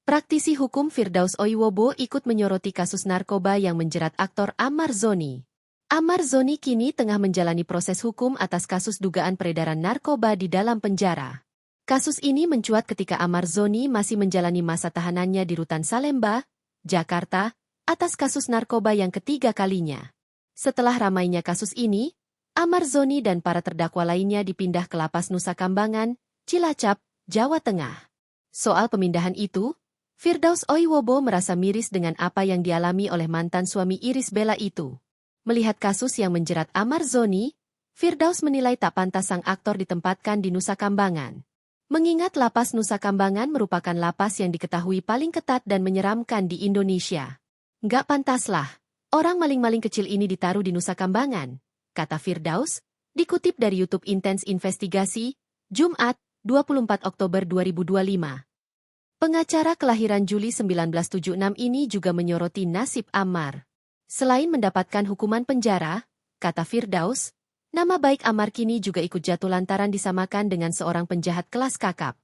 Praktisi hukum Firdaus Oiwobo ikut menyoroti kasus narkoba yang menjerat aktor Ammar Zoni. Ammar Zoni kini tengah menjalani proses hukum atas kasus dugaan peredaran narkoba di dalam penjara. Kasus ini mencuat ketika Ammar Zoni masih menjalani masa tahanannya di Rutan Salemba, Jakarta, atas kasus narkoba yang ketiga kalinya. Setelah ramainya kasus ini, Ammar Zoni dan para terdakwa lainnya dipindah ke Lapas Nusa Kambangan, Cilacap, Jawa Tengah. Soal pemindahan itu, Firdaus Oiwobo merasa miris dengan apa yang dialami oleh mantan suami Irish Bella itu. Melihat kasus yang menjerat Ammar Zoni, Firdaus menilai tak pantas sang aktor ditempatkan di Nusa Kambangan. Mengingat Lapas Nusa Kambangan merupakan lapas yang diketahui paling ketat dan menyeramkan di Indonesia. Nggak pantaslah, orang maling-maling kecil ini ditaruh di Nusa Kambangan, kata Firdaus, dikutip dari YouTube Intens Investigasi, Jumat, 24 Oktober 2025. Pengacara kelahiran Juli 1976 ini juga menyoroti nasib Ammar. Selain mendapatkan hukuman penjara, kata Firdaus, nama baik Ammar kini juga ikut jatuh lantaran disamakan dengan seorang penjahat kelas kakap.